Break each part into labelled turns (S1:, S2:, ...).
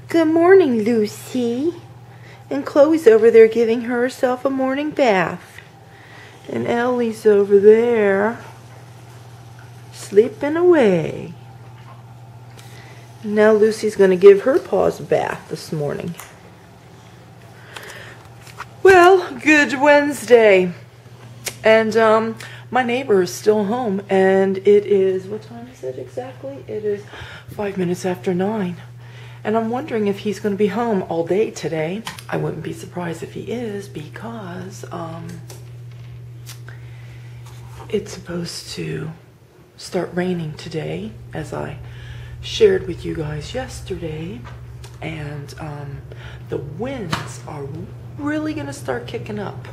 S1: Good morning, Lucy. And Chloe's over there giving herself a morning bath. And Ellie's over there sleeping away. Now Lucy's going to give her paws a bath this morning. Well, good Wednesday. And my neighbor is still home, and it is, what time is it exactly? It is 5 minutes after 9. And I'm wondering if he's going to be home all day today. I wouldn't be surprised if he is, because it's supposed to start raining today, as I shared with you guys yesterday. And the winds are really going to start kicking up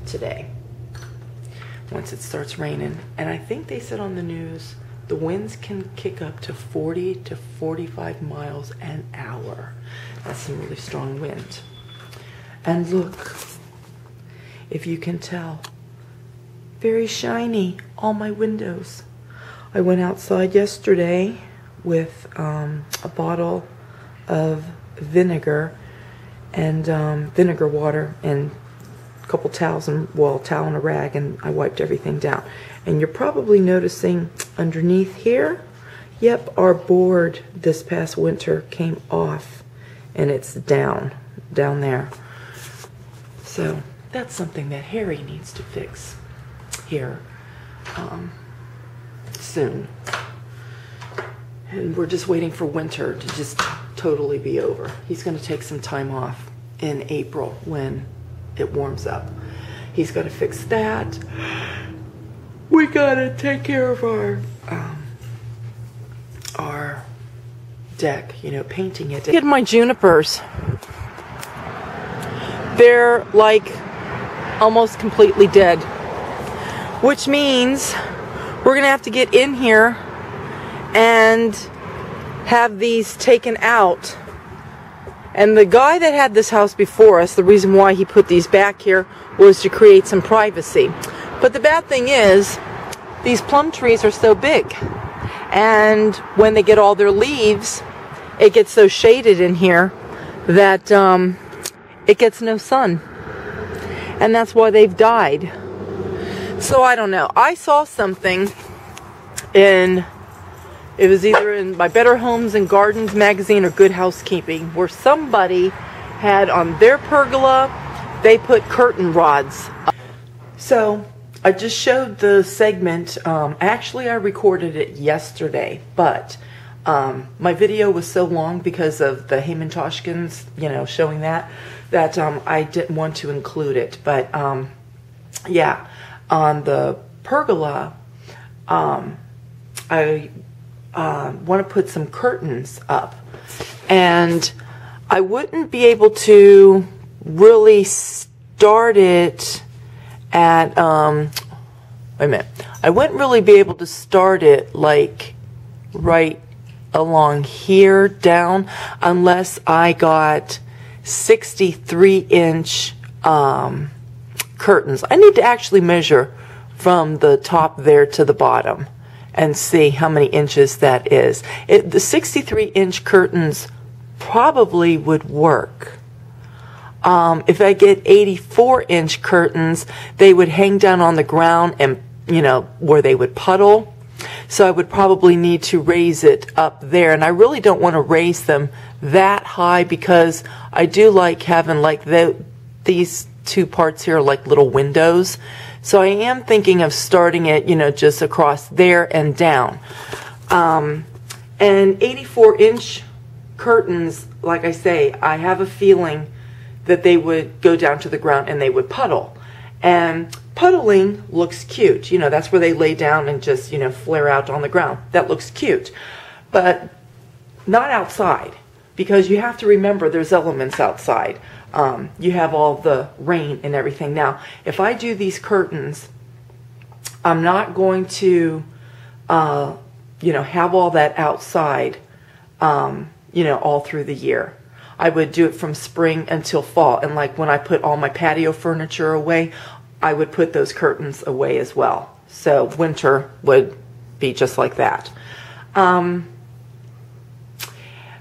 S1: today once it starts raining. And I think they said on the news the winds can kick up to 40 to 45 miles an hour. That's some really strong wind. And look, if you can tell, very shiny, all my windows. I went outside yesterday with a bottle of vinegar and vinegar water and a couple towels and, well, a towel and a rag, and I wiped everything down. And you're probably noticing underneath here, yep, our board this past winter came off, and it's down there. So that's something that Harry needs to fix here soon. And we're just waiting for winter to just totally be over. He's going to take some time off in April when it warms up. He's got to fix that. We gotta take care of our deck, you know, painting it. Look at my junipers. They're like almost completely dead, which means we're gonna have to get in here and have these taken out. And the guy that had this house before us, the reason why he put these back here was to create some privacy. But the bad thing is, these plum trees are so big, and when they get all their leaves, it gets so shaded in here that it gets no sun, and that's why they've died. So I don't know. I saw something in, it was either in my Better Homes and Gardens magazine or Good Housekeeping, where somebody had on their pergola, they put curtain rods. So I just showed the segment. Actually, I recorded it yesterday, but my video was so long because of the Heyman Toshkins, you know, showing that I didn't want to include it. But yeah, on the pergola, I want to put some curtains up, and I wouldn't be able to really start it at wait a minute. I wouldn't really be able to start it like right along here down unless I got 63-inch curtains. I need to actually measure from the top there to the bottom and see how many inches that is. The 63-inch curtains probably would work. If I get 84-inch curtains, they would hang down on the ground and, you know, where they would puddle. So I would probably need to raise it up there. And I really don't want to raise them that high because I do like having like these two parts here like little windows. So I am thinking of starting it, you know, just across there and down. And 84-inch curtains, like I say, I have a feeling that they would go down to the ground and they would puddle. And puddling looks cute. You know, that's where they lay down and just, you know, flare out on the ground. That looks cute. But not outside, because you have to remember there's elements outside. You have all the rain and everything. Now, if I do these curtains, I'm not going to, you know, have all that outside, you know, all through the year. I would do it from spring until fall. And like when I put all my patio furniture away, I would put those curtains away as well. So winter would be just like that.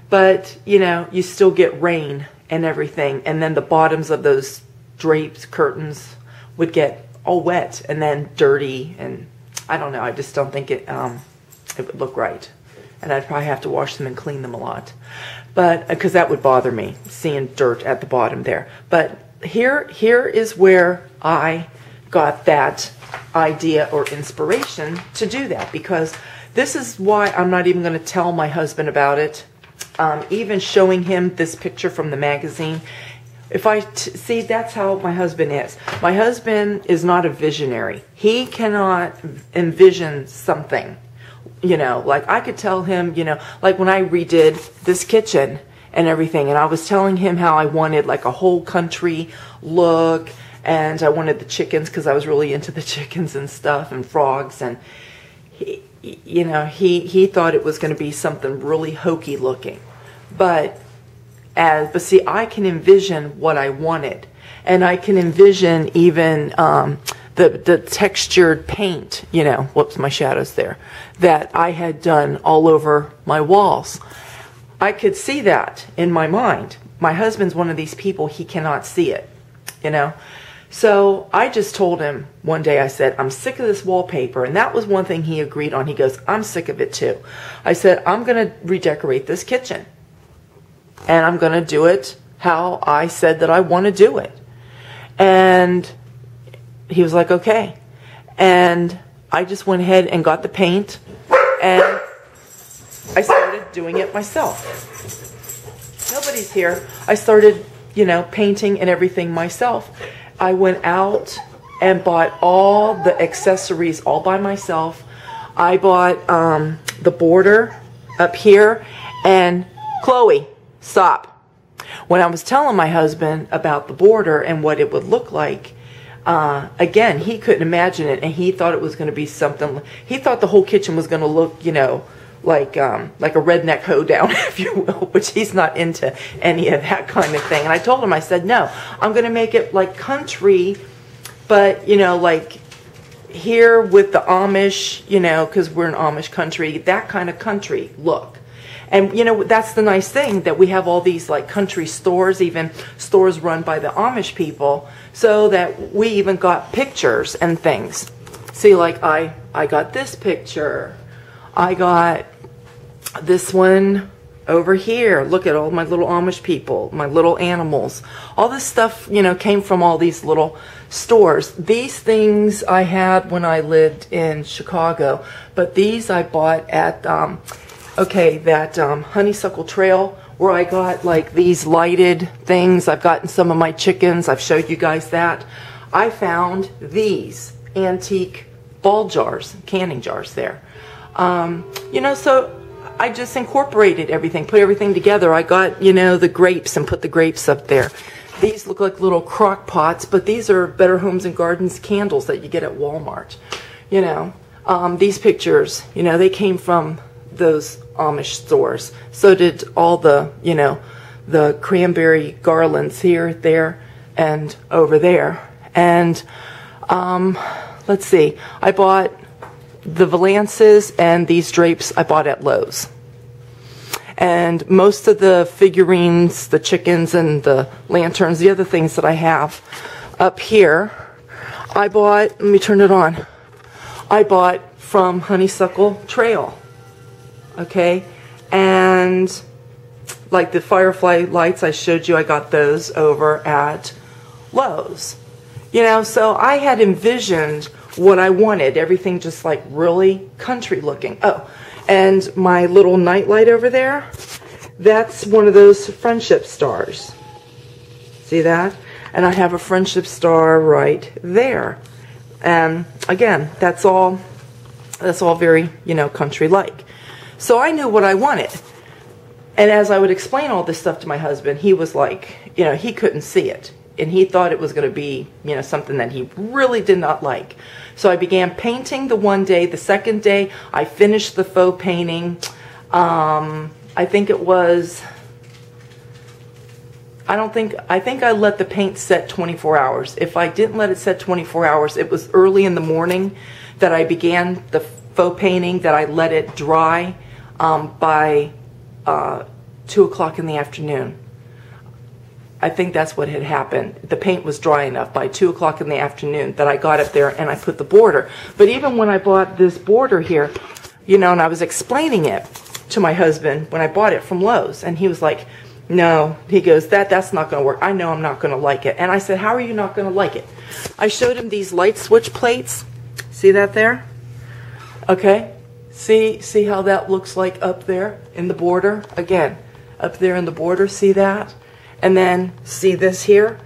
S1: but you know, you still get rain and everything, and then the bottoms of those drapes, curtains would get all wet and then dirty, and I don't know, I just don't think it would look right. And I'd probably have to wash them and clean them a lot, but because that would bother me, seeing dirt at the bottom there. But here is where I got that idea or inspiration to do that, because this is why I'm not even going to tell my husband about it. Even showing him this picture from the magazine, if I see, that's how my husband is. My husband is not a visionary. He cannot envision something, you know, like I could tell him, you know, like when I redid this kitchen and everything, and I was telling him how I wanted like a whole country look, and I wanted the chickens because I was really into the chickens and stuff, and frogs, and he, you know, he thought it was going to be something really hokey looking, but see, I can envision what I wanted, and I can envision even the textured paint, you know, whoops, my shadow's there, that I had done all over my walls. I could see that in my mind. My husband's one of these people, he cannot see it, you know. So I just told him one day, I said, I'm sick of this wallpaper. And that was one thing he agreed on. He goes, I'm sick of it too. I said, I'm going to redecorate this kitchen. And I'm going to do it how I said that I want to do it. And he was like, okay. And I just went ahead and got the paint, and I started doing it myself. Nobody's here. I started, you know, painting and everything myself. I went out and bought all the accessories all by myself. I bought the border up here, and Chloe, stop. When I was telling my husband about the border and what it would look like, again, he couldn't imagine it, and he thought it was going to be something. He thought the whole kitchen was going to look, you know, like a redneck hoedown, if you will, which he's not into any of that kind of thing. And I told him, I said, no, I'm going to make it like country, but, you know, like here with the Amish, you know, because we're an Amish country, that kind of country look. And, you know, that's the nice thing, that we have all these like country stores, even stores run by the Amish people, so that we even got pictures and things. See, like I got this picture. I got this one over here. Look at all my little Amish people, my little animals. All this stuff, you know, came from all these little stores. These things I had when I lived in Chicago, but these I bought at, that Honeysuckle Trail, where I got like these lighted things. I've gotten some of my chickens. I've showed you guys that. I found these antique ball jars, canning jars there. You know, so I just incorporated everything, put everything together. I got, you know, the grapes and put the grapes up there. These look like little crock pots, but these are Better Homes and Gardens candles that you get at Walmart. You know, these pictures, you know, they came from those Amish stores. So did all the, you know, the cranberry garlands here, there, and over there. And let's see, I bought the valances and these drapes I bought at Lowe's. And most of the figurines, the chickens and the lanterns, the other things that I have up here, I bought, let me turn it on, I bought from Honeysuckle Trail. Okay, and like the firefly lights I showed you, I got those over at Lowe's. You know, so I had envisioned what I wanted, everything just like really country looking. Oh, and my little nightlight over there, that's one of those friendship stars. See that? And I have a friendship star right there. And again, that's all very, you know, country like. So I knew what I wanted. And as I would explain all this stuff to my husband, he was like, you know, he couldn't see it. And he thought it was going to be, you know, something that he really did not like. So I began painting the one day. The second day, I finished the faux painting. I think it was, I think I let the paint set 24 hours. If I didn't let it set 24 hours, it was early in the morning that I began the faux painting, that I let it dry by 2 o'clock in the afternoon. I think that's what had happened. The paint was dry enough by 2 o'clock in the afternoon that I got up there and I put the border. But even when I bought this border here, you know, and I was explaining it to my husband when I bought it from Lowe's, and he was like, no, he goes, that's not going to work. I know I'm not going to like it. And I said, how are you not going to like it? I showed him these light switch plates. See that there? Okay. See how that looks like up there in the border? Again, up there in the border, see that? And then see this here?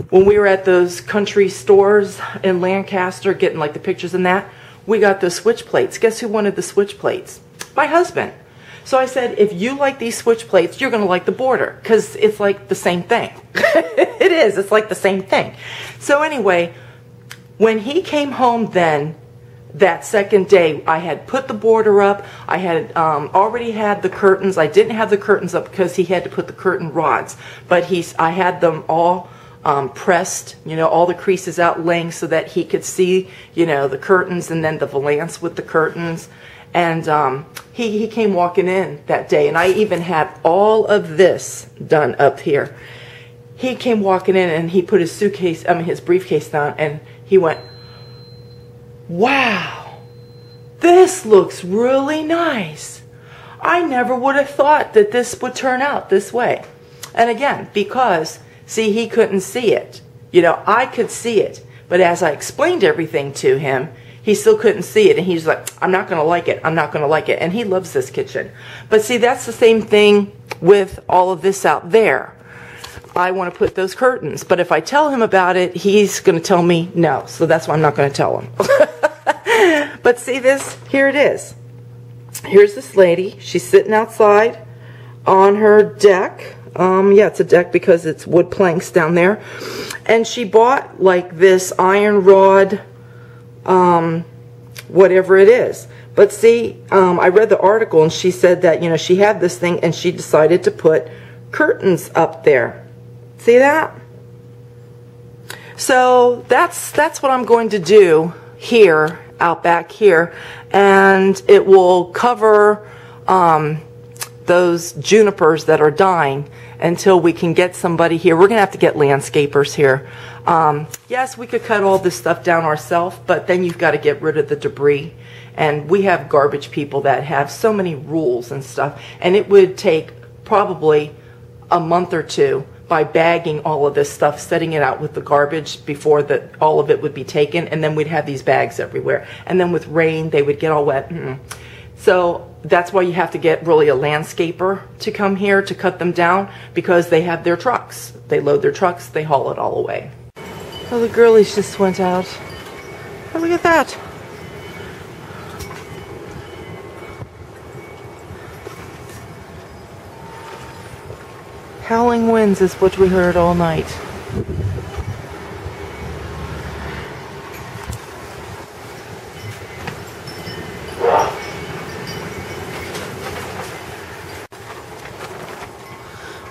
S1: When we were at those country stores in Lancaster getting like the pictures and that, we got those switch plates. Guess who wanted the switch plates? My husband. So I said, if you like these switch plates, you're going to like the border, because it's like the same thing. It is. It's like the same thing. So anyway, when he came home then, that second day, I had put the border up. I had already had the curtains. I didn't have the curtains up because he had to put the curtain rods. But I had them all pressed, you know, all the creases out laying so that he could see, you know, the curtains and then the valance with the curtains. And he came walking in that day, and I even had all of this done up here. He came walking in, and he put his his briefcase down, and he went, wow, this looks really nice. I never would have thought that this would turn out this way. And again, because, see, he couldn't see it. You know, I could see it, but as I explained everything to him, he still couldn't see it, and he's like, I'm not going to like it. I'm not going to like it. And he loves this kitchen. But see, that's the same thing with all of this out there. I want to put those curtains. But if I tell him about it, he's going to tell me no. So that's why I'm not going to tell him. But see this? Here it is. Here's this lady. She's sitting outside on her deck. Yeah, it's a deck because it's wood planks down there. And she bought like this iron rod, whatever it is. But see, I read the article, and she said that, you know, she had this thing and she decided to put curtains up there. See that? So that's what I'm going to do here, out back here, and it will cover those junipers that are dying until we can get somebody here. We're going to have to get landscapers here. Yes, we could cut all this stuff down ourselves, but then you've got to get rid of the debris. And we have garbage people that have so many rules and stuff, and it would take probably a month or two by bagging all of this stuff, setting it out with the garbage before all of it would be taken, and then we'd have these bags everywhere. And then with rain, they would get all wet. So that's why you have to get really a landscaper to come here to cut them down, because they have their trucks. They load their trucks, they haul it all away. Oh, the girlies just went out. Oh, look at that. Howling winds is what we heard all night.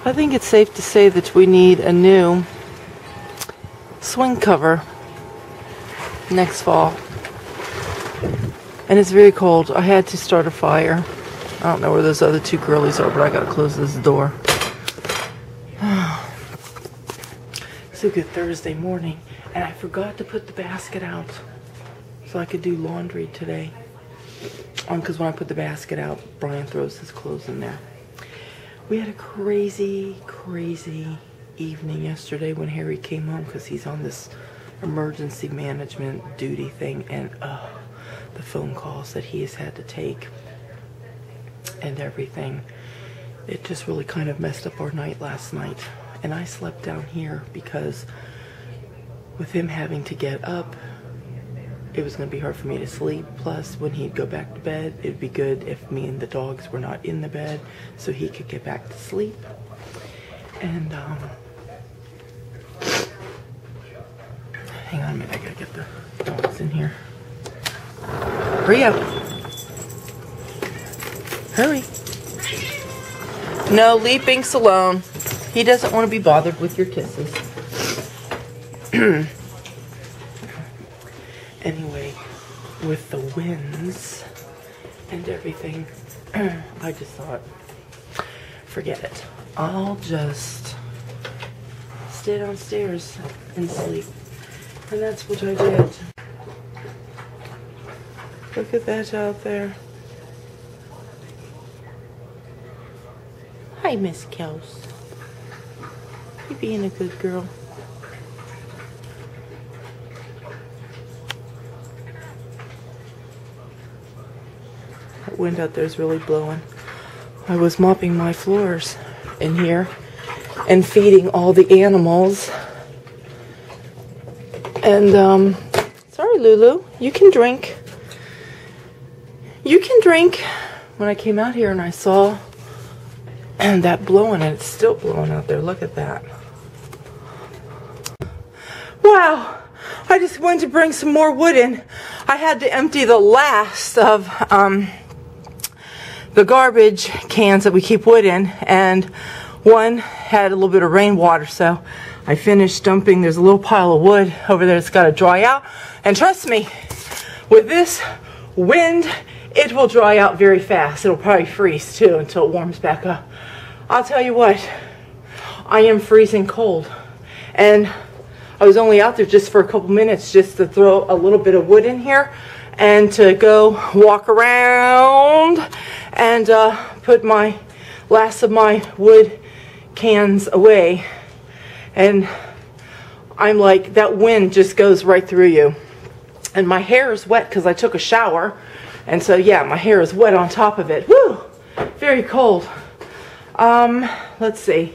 S1: I think it's safe to say that we need a new swing cover next fall. And it's very cold. I had to start a fire. I don't know where those other two girlies are, but I gotta close this door. It's a good Thursday morning, and I forgot to put the basket out so I could do laundry today. Because when I put the basket out, Brian throws his clothes in there. We had a crazy, crazy evening yesterday when Harry came home, because he's on this emergency management duty thing, and the phone calls that he has had to take and everything. It just really kind of messed up our night last night. And I slept down here because with him having to get up, it was going to be hard for me to sleep. Plus, when he'd go back to bed, it would be good if me and the dogs were not in the bed so he could get back to sleep. And, hang on a minute, I gotta get the dogs in here. Hurry up. Hurry. No, leave Binks alone. He doesn't want to be bothered with your kisses. Anyway, with the winds and everything, I just thought forget it. I'll just stay downstairs and sleep. And that's what I did. Look at that out there. Hi, Miss Kels. You being a good girl. That wind out there is really blowing. I was mopping my floors in here and feeding all the animals. And, sorry, Lulu, you can drink. You can drink. When I came out here and I saw that blowing, and it's still blowing out there. Look at that. Wow. I just wanted to bring some more wood in. I had to empty the last of the garbage cans that we keep wood in, and one had a little bit of rainwater, so I finished dumping. There's a little pile of wood over there that's got to dry out, and trust me, with this wind, it will dry out very fast. It'll probably freeze too until it warms back up. I'll tell you what, I am freezing cold, and I was only out there just for a couple minutes just to throw a little bit of wood in here and to go walk around and put my last of my wood cans away. And I'm like, that wind just goes right through you. And my hair is wet because I took a shower. And so, yeah, my hair is wet on top of it. Woo! Very cold. Let's see.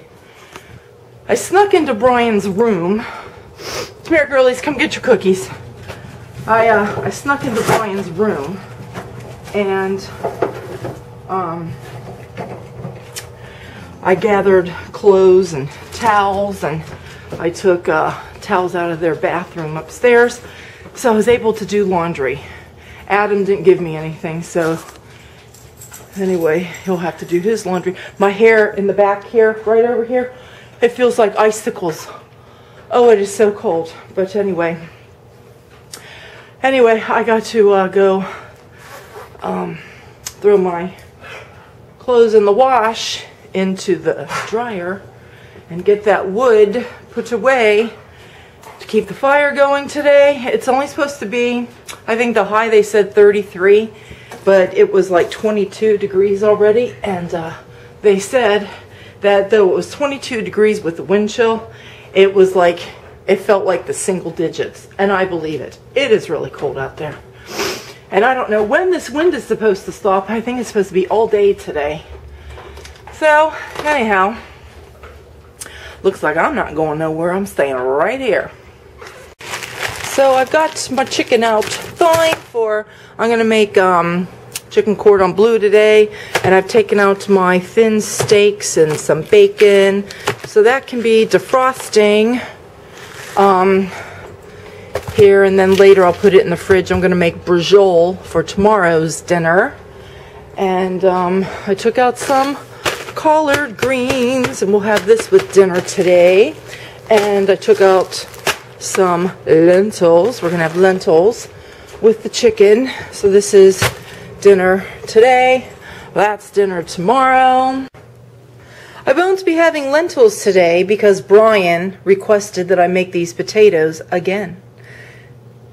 S1: I snuck into Brian's room. Come here, girlies. Come get your cookies. I snuck into Brian's room. And, I gathered clothes and towels, and I took towels out of their bathroom upstairs, so I was able to do laundry. Adam didn't give me anything, so anyway, he'll have to do his laundry. My hair in the back here, right over here, it feels like icicles. Oh, it is so cold. But anyway, I got to go throw my clothes in the wash into the dryer and get that wood put away to keep the fire going today. It's only supposed to be, I think the high they said 33, but it was like 22 degrees already, and they said that though it was 22 degrees with the wind chill, it was like, it felt like the single digits, and I believe it. It is really cold out there. And I don't know when this wind is supposed to stop. I think it's supposed to be all day today. So, anyhow, looks like I'm not going nowhere. I'm staying right here. So I've got my chicken out thawing for, I'm going to make chicken cordon bleu today. And I've taken out my thin steaks and some bacon. So that can be defrosting here. And then later I'll put it in the fridge. I'm going to make brujol for tomorrow's dinner. And I took out some collard greens, and we'll have this with dinner today. And I took out some lentils. We're gonna have lentils with the chicken. So this is dinner today. That's dinner tomorrow. I won't be having lentils today because Brian requested that I make these potatoes again.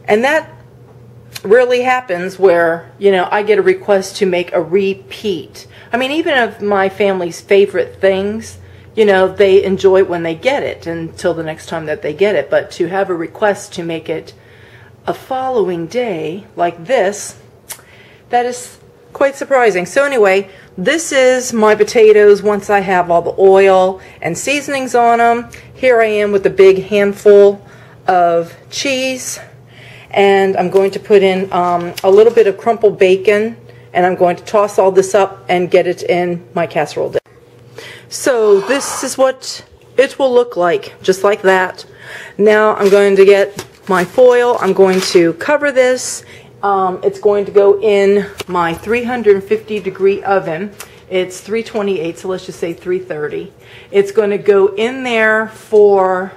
S1: And that rarely happens where, you know, I get a request to make a repeat. I mean, even of my family's favorite things, you know, they enjoy it when they get it until the next time that they get it. But to have a request to make it a following day like this, that is quite surprising. So anyway, this is my potatoes once I have all the oil and seasonings on them. Here I am with a big handful of cheese. And I'm going to put in a little bit of crumpled bacon, and I'm going to toss all this up and get it in my casserole dish. So this is what it will look like, just like that. Now I'm going to get my foil. I'm going to cover this. It's going to go in my 350 degree oven. It's 328, so let's just say 330. It's going to go in there for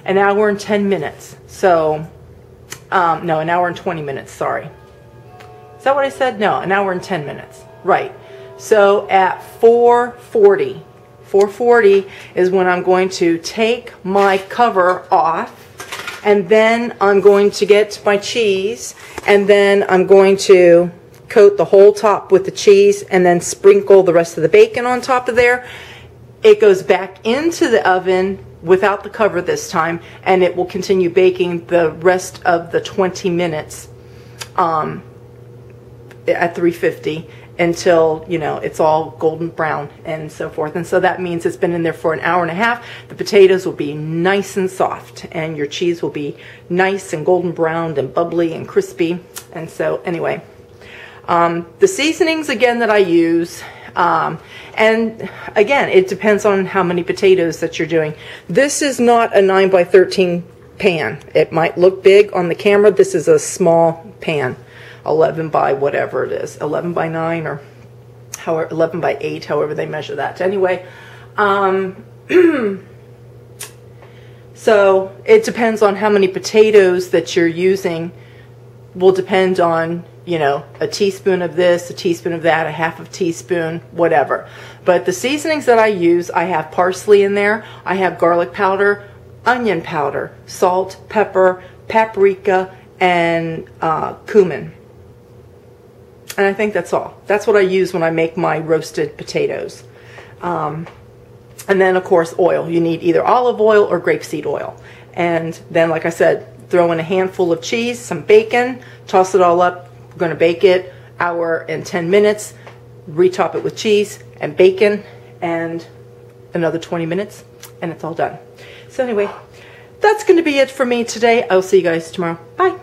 S1: an hour and 10 minutes. So no, an hour and 20 minutes, sorry. Is that what I said? No, an hour and 10 minutes. Right. So at 440, 440 is when I'm going to take my cover off, and then I'm going to get my cheese, and then I'm going to coat the whole top with the cheese and then sprinkle the rest of the bacon on top of there. It goes back into the oven without the cover this time, and it will continue baking the rest of the 20 minutes at 350 until, you know, it's all golden brown and so forth. And so that means it's been in there for an hour and a half. The potatoes will be nice and soft, and your cheese will be nice and golden browned and bubbly and crispy. And so anyway, the seasonings again that I use, and again, it depends on how many potatoes that you're doing. This is not a 9x13 pan. It might look big on the camera. This is a small pan, 11 by whatever it is, 11 by 9 or however, 11 by 8, however they measure that. Anyway, so it depends on how many potatoes that you're using. Will depend on, you know, a teaspoon of this, a teaspoon of that, a half of teaspoon, whatever. But the seasonings that I use, I have parsley in there, I have garlic powder, onion powder, salt, pepper, paprika, and cumin. And I think that's all. That's what I use when I make my roasted potatoes. And then, of course, oil. You need either olive oil or grapeseed oil. And then, like I said, throw in a handful of cheese, some bacon, toss it all up. We're going to bake it hour and 10 minutes. Retop it with cheese and bacon and another 20 minutes, and it's all done. So anyway, that's going to be it for me today. I'll see you guys tomorrow. Bye.